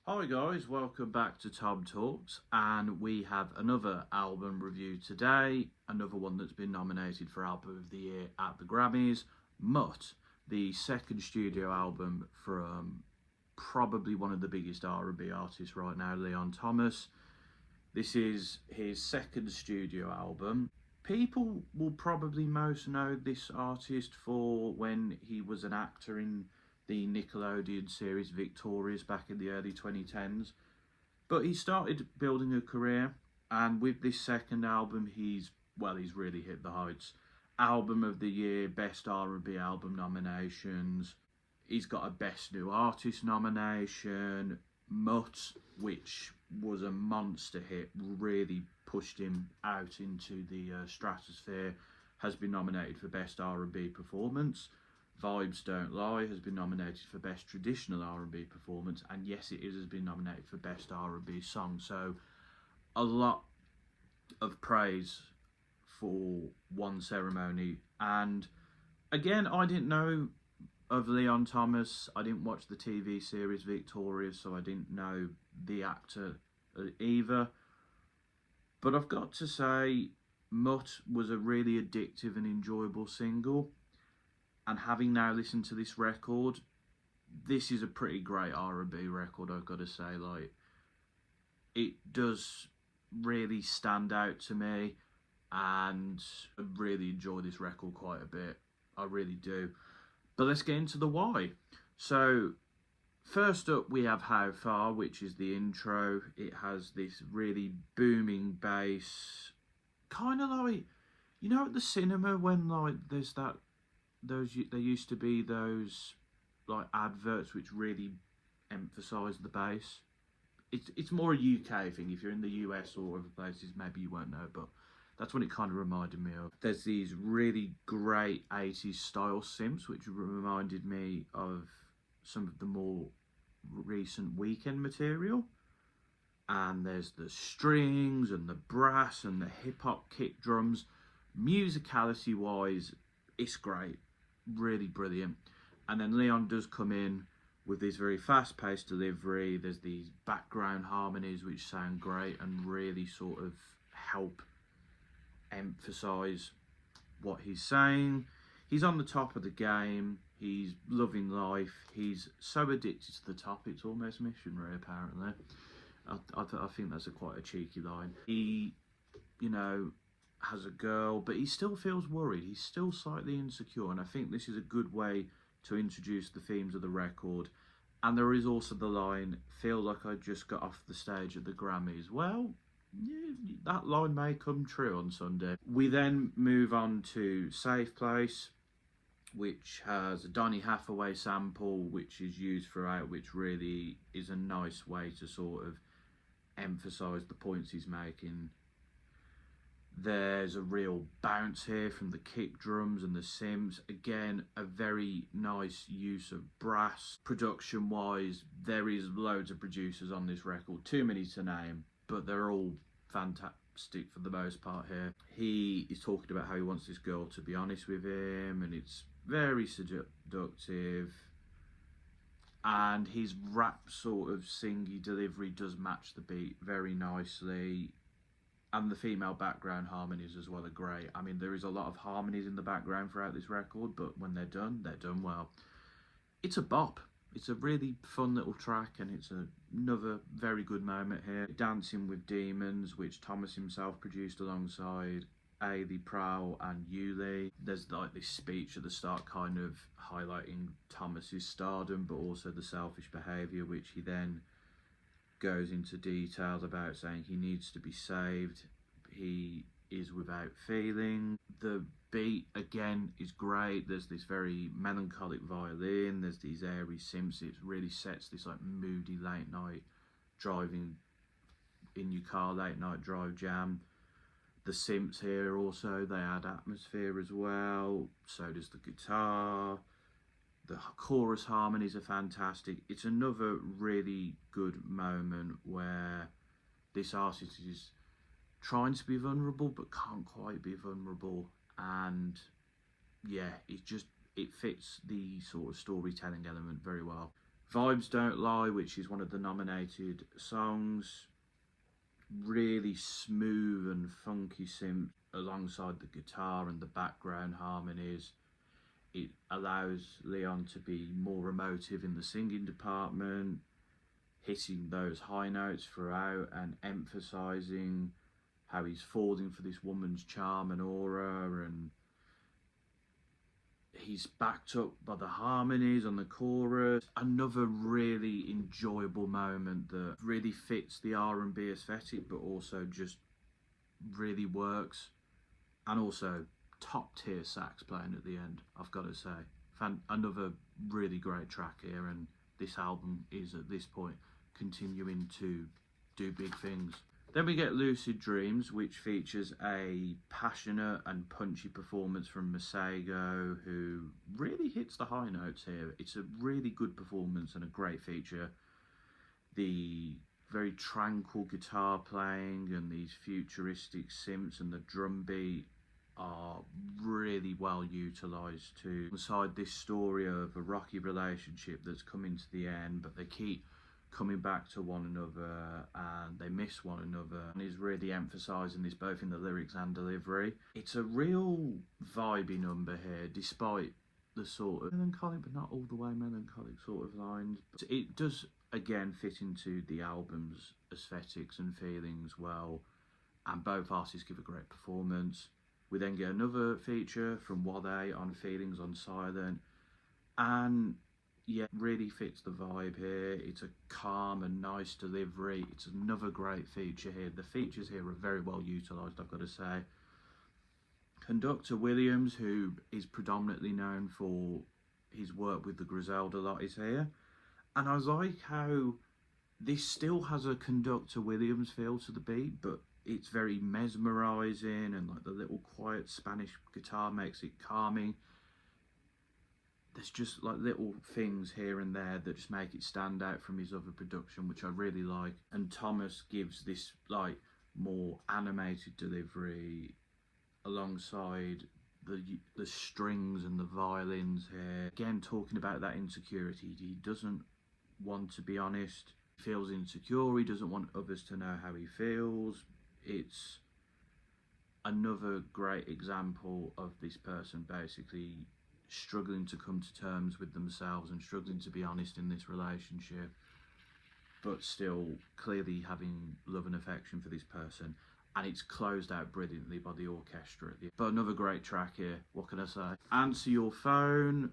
Hi guys, welcome back to TomTalks, and we have another album review today, another one that's been nominated for Album of the Year at the Grammys, MUTT, the second studio album from probably one of the biggest R&B artists right now, Leon Thomas. This is his second studio album. People will probably most know this artist for when he was an actor in the Nickelodeon series Victorious back in the early 2010s. But he started building a career, and with this second album, he's really hit the heights. Album of the Year, Best R&B Album nominations. He's got a Best New Artist nomination. MUTT, which was a monster hit, really pushed him out into the stratosphere, has been nominated for Best R&B Performance. Vibes Don't Lie has been nominated for Best Traditional R&B Performance, and Yes It Is has been nominated for Best R&B Song. So a lot of praise for one ceremony. And again, I didn't know of Leon Thomas. I didn't watch the TV series Victorious, so I didn't know the actor either. But I've got to say, MUTT was a really addictive and enjoyable single. And having now listened to this record, this is a pretty great R&B record, I've got to say. Like, it does really stand out to me, and I really enjoy this record quite a bit. I really do. But let's get into the why. So, first up, we have How Far, which is the intro. It has this really booming bass, kind of like, you know, at the cinema when like there's that. There used to be those like adverts which really emphasise the bass. It's more a UK thing. If you're in the US or other places, maybe you won't know, but that's what it kind of reminded me of. There's these really great 80s style synths which reminded me of some of the more recent Weekend material. And there's the strings and the brass and the hip hop kick drums. Musicality wise, it's great. Really brilliant. And then Leon does come in with this very fast-paced delivery. There's these background harmonies which sound great and really sort of help emphasize what he's saying. He's on the top of the game. He's loving life. He's so addicted to the top, it's almost missionary, apparently. I think that's quite a cheeky line. He, has a girl, but he still feels worried. He's still slightly insecure, and I think this is a good way to introduce the themes of the record. And there is also the line, "Feel like I just got off the stage at the Grammys." Well, yeah, that line may come true on Sunday. We then move on to Safe Place, which has a Donny Hathaway sample, which is used throughout, which really is a nice way to sort of emphasise the points he's making. There's a real bounce here from the kick drums and the synths. Again, a very nice use of brass. Production wise, there is loads of producers on this record, too many to name, but they're all fantastic for the most part here. He is talking about how he wants this girl to be honest with him, and it's very seductive. And his rap sort of singy delivery does match the beat very nicely. And the female background harmonies as well are great. I mean, there is a lot of harmonies in the background throughout this record, but when they're done well. It's a bop. It's a really fun little track, and it's another very good moment here. Dancing with Demons, which Thomas himself produced alongside Ailey Prowl and Yuli. There's like this speech at the start kind of highlighting Thomas's stardom, but also the selfish behaviour, which he then goes into details about, saying he needs to be saved. He is without feeling. The beat again is great. There's this very melancholic violin. There's these airy synths. It really sets this like moody late night driving in your car, late night drive jam. The synths here also, they add atmosphere as well. So does the guitar. The chorus harmonies are fantastic. It's another really good moment where this artist is trying to be vulnerable but can't quite be vulnerable. And yeah, it fits the sort of storytelling element very well. Vibes Don't Lie, which is one of the nominated songs, really smooth and funky synth alongside the guitar and the background harmonies. It allows Leon to be more emotive in the singing department, hitting those high notes throughout and emphasizing how he's falling for this woman's charm and aura, and he's backed up by the harmonies on the chorus. Another really enjoyable moment that really fits the R&B aesthetic but also just really works. And also top tier sax playing at the end, I've got to say. Another really great track here, and this album is at this point continuing to do big things. Then we get Lucid Dreams, which features a passionate and punchy performance from Masego, who really hits the high notes here. It's a really good performance and a great feature. The very tranquil guitar playing and these futuristic synths and the drum beat are really well utilised to alongside this story of a rocky relationship that's coming to the end, but they keep coming back to one another and they miss one another, and he's really emphasising this both in the lyrics and delivery. It's a real vibey number here, despite the sort of melancholic but not all the way melancholic sort of lines. But it does again fit into the album's aesthetics and feelings well, and both artists give a great performance. We then get another feature from Wade on Feelings on Silent, and yeah, really fits the vibe here. It's a calm and nice delivery. It's another great feature here. The features here are very well utilised, I've got to say. Conductor Williams, who is predominantly known for his work with the Griselda lot, is here. And I like how this still has a Conductor Williams feel to the beat, but it's very mesmerising, and like the little quiet Spanish guitar makes it calming. There's just like little things here and there that just make it stand out from his other production, which I really like. And Thomas gives this like more animated delivery alongside the strings and the violins here. Again, talking about that insecurity. He doesn't want to be honest. He feels insecure. He doesn't want others to know how he feels. It's another great example of this person basically struggling to come to terms with themselves and struggling to be honest in this relationship, but still clearly having love and affection for this person. And it's closed out brilliantly by the orchestra at the end. But another great track here, what can I say? Answer Your Phone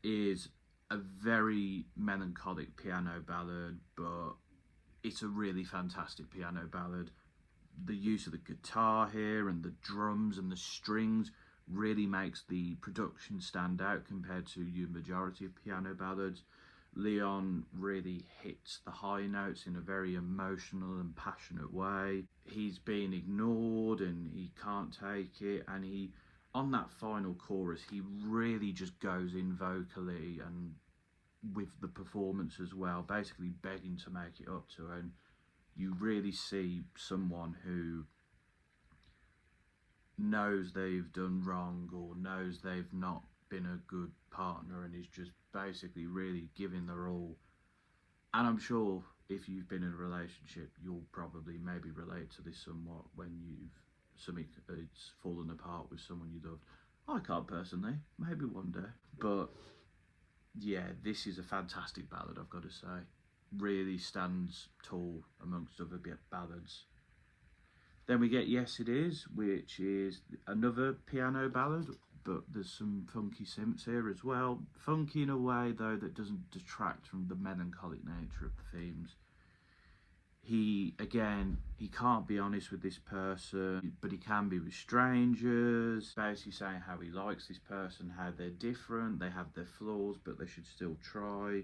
is a very melancholic piano ballad, but it's a really fantastic piano ballad. The use of the guitar here and the drums and the strings really makes the production stand out compared to your majority of piano ballads. Leon really hits the high notes in a very emotional and passionate way. He's being ignored and he can't take it, and he, on that final chorus, he really just goes in vocally and with the performance as well, basically begging to make it up to her. And you really see someone who knows they've done wrong or knows they've not been a good partner and is just basically really giving their all. And I'm sure if you've been in a relationship, you'll probably maybe relate to this somewhat when it's fallen apart with someone you loved. I can't personally, maybe one day. But yeah, this is a fantastic ballad, I've got to say. Really stands tall amongst other ballads. Then we get Yes It Is, which is another piano ballad, but there's some funky synths here as well. Funky in a way, though, that doesn't detract from the melancholic nature of the themes. He can't be honest with this person, but he can be with strangers, basically saying how he likes this person, how they're different, they have their flaws, but they should still try.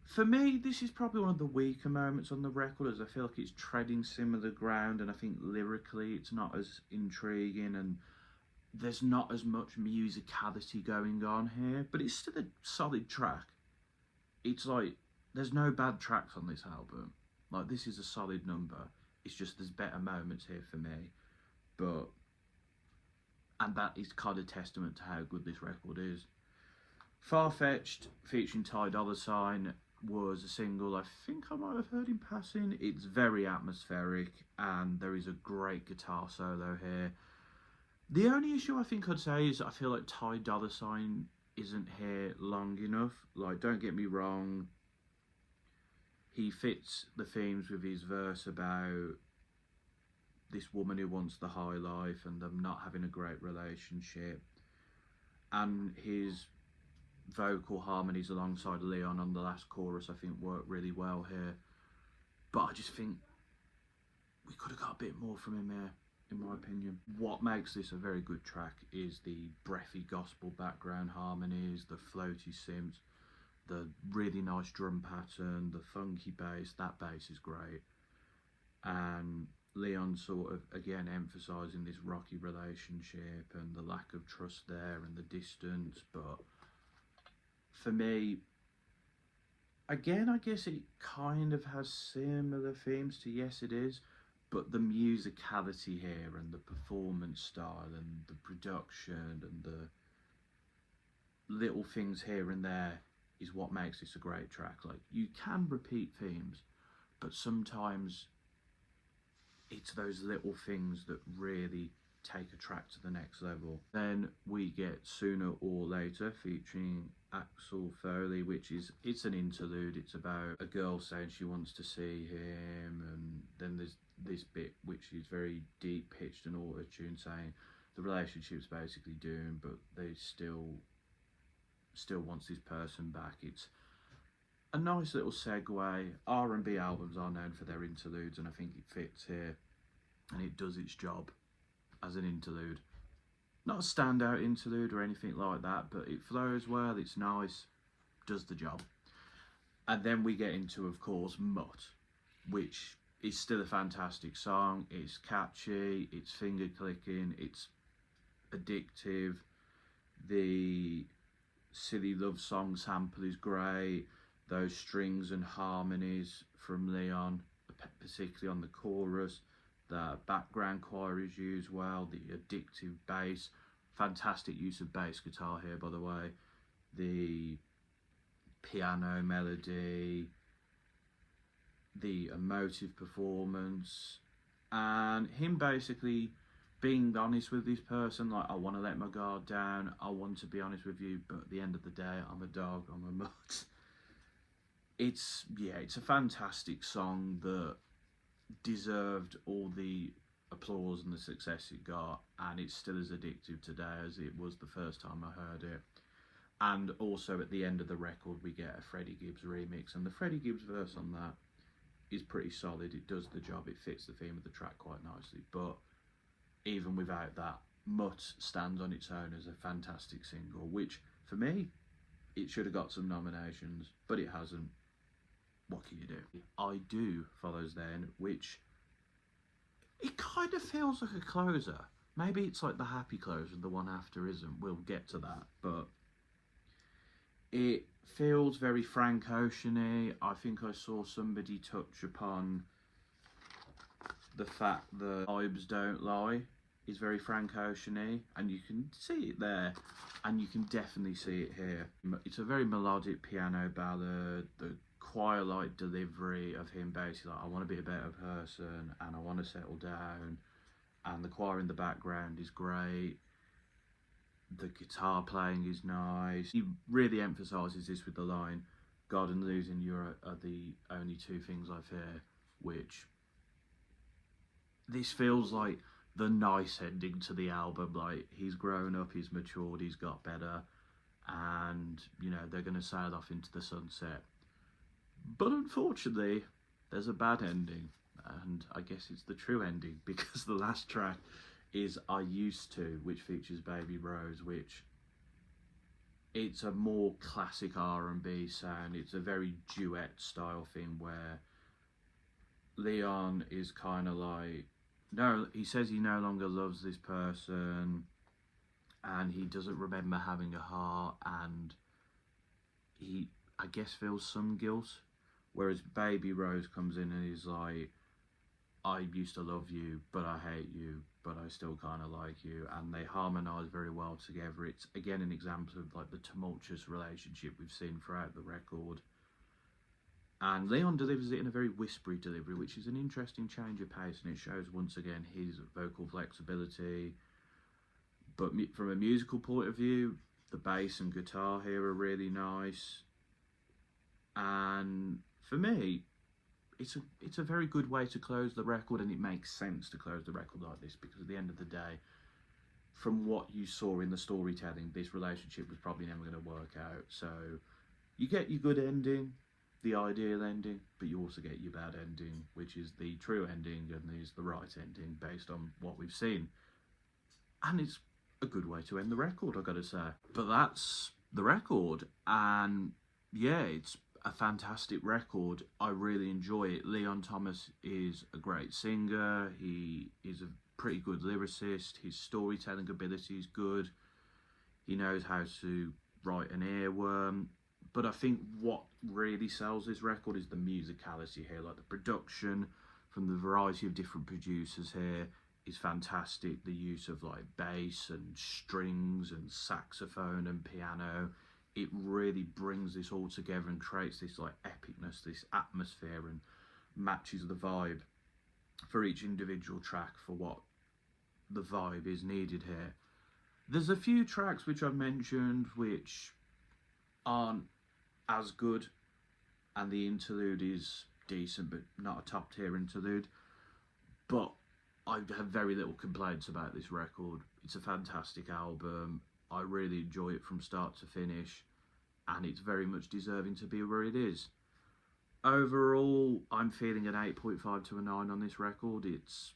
For me, this is probably one of the weaker moments on the record, as I feel like it's treading similar ground, and I think lyrically it's not as intriguing, and there's not as much musicality going on here, but it's still a solid track. It's like, there's no bad tracks on this album. Like, this is a solid number. It's just there's better moments here for me. And that is kind of testament to how good this record is. Far-Fetched featuring Ty Dolla $ign was a single I think I might have heard in passing. It's very atmospheric and there is a great guitar solo here. The only issue I think I'd say is I feel like Ty Dolla $ign isn't here long enough. Like, don't get me wrong, he fits the themes with his verse about this woman who wants the high life and them not having a great relationship, and his vocal harmonies alongside Leon on the last chorus I think work really well here. But I just think we could have got a bit more from him here, in my opinion. What makes this a very good track is the breathy gospel background harmonies, the floaty synths, the really nice drum pattern, the funky bass. That bass is great. And Leon sort of, again, emphasising this rocky relationship and the lack of trust there and the distance. But for me, again, I guess it kind of has similar themes to Yes It Is, but the musicality here and the performance style and the production and the little things here and there is what makes this a great track. Like, you can repeat themes, but sometimes it's those little things that really take a track to the next level. Then we get Sooner or Later featuring Axel Foley, it's an interlude. It's about a girl saying she wants to see him, and then there's this bit which is very deep pitched and auto-tuned saying the relationship's basically doomed, but they still wants this person back. It's a nice little segue. R&B albums are known for their interludes, and I think it fits here, and it does its job as an interlude. Not a standout interlude or anything like that, but it flows well, it's nice, does the job. And then we get into, of course, MUTT, which is still a fantastic song. It's catchy, it's finger clicking, it's addictive. The silly love song sample is great. Those strings and harmonies from Leon, particularly on the chorus. The background choir is used well, the addictive bass, fantastic use of bass guitar here, by the way. The piano melody, the emotive performance, and him basically being honest with this person, like, I want to let my guard down, I want to be honest with you, but at the end of the day, I'm a dog, I'm a mutt. It's a fantastic song that deserved all the applause and the success it got, and it's still as addictive today as it was the first time I heard it. And also at the end of the record we get a Freddie Gibbs remix, and the Freddie Gibbs verse on that is pretty solid. It does the job, it fits the theme of the track quite nicely. But even without that, MUTT stands on its own as a fantastic single, which for me, it should have got some nominations, but it hasn't. What can you do? I Do follows then, which it kind of feels like a closer. Maybe it's like the happy closer, the one after isn't. We'll get to that, but it feels very Frank Ocean-y. I think I saw somebody touch upon the fact that Vibes Don't Lie is very Frank Ocean-y, and you can see it there, and you can definitely see it here. It's a very melodic piano ballad. The choir-like delivery of him basically like, I want to be a better person and I want to settle down, and the choir in the background is great. The guitar playing is nice. He really emphasises this with the line, God and losing you are the only two things I fear, which this feels like the nice ending to the album. Like, he's grown up, he's matured, he's got better, and they're going to sail off into the sunset. But unfortunately, there's a bad ending, and I guess it's the true ending, because the last track is I Used To, which features Baby Rose, which it's a more classic R&B sound. It's a very duet style thing where Leon is kind of like, no, he says he no longer loves this person, and he doesn't remember having a heart, and he, I guess, feels some guilt. Whereas Baby Rose comes in and is like, I used to love you, but I hate you, but I still kind of like you, and they harmonise very well together. It's again an example of like the tumultuous relationship we've seen throughout the record. And Leon delivers it in a very whispery delivery, which is an interesting change of pace, and it shows once again his vocal flexibility. But from a musical point of view, the bass and guitar here are really nice. And for me, it's a very good way to close the record, and it makes sense to close the record like this, because at the end of the day, from what you saw in the storytelling, this relationship was probably never going to work out. So you get your good ending, the ideal ending, but you also get your bad ending, which is the true ending and is the right ending based on what we've seen. And it's a good way to end the record, I've got to say. But that's the record, and yeah, it's a fantastic record. I really enjoy it. Leon Thomas is a great singer. He is a pretty good lyricist. His storytelling ability is good. He knows how to write an earworm. But I think what really sells this record is the musicality here. Like the production from the variety of different producers here is fantastic. The use of like bass and strings and saxophone and piano, it really brings this all together and creates this like epicness, this atmosphere, and matches the vibe for each individual track for what the vibe is needed here. There's a few tracks which I've mentioned which aren't as good, and the interlude is decent but not a top tier interlude, but I have very little complaints about this record. It's a fantastic album. I really enjoy it from start to finish, and it's very much deserving to be where it is. Overall, I'm feeling an 8.5 to a 9 on this record. It's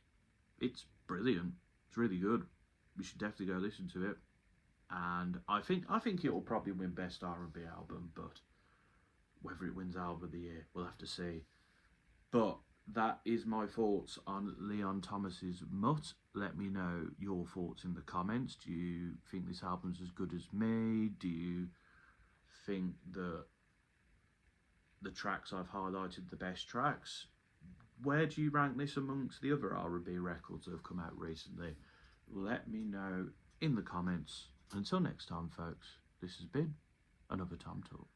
brilliant. It's really good. We should definitely go listen to it. And I think it will probably win Best R&B Album, but whether it wins Album of the Year, we'll have to see. But that is my thoughts on Leon Thomas's MUTT. Let me know your thoughts in the comments. Do you think this album's as good as me? Do you think that the tracks I've highlighted the best tracks? Where do you rank this amongst the other R&B records that have come out recently? Let me know in the comments. Until next time, folks, this has been another TomTalks.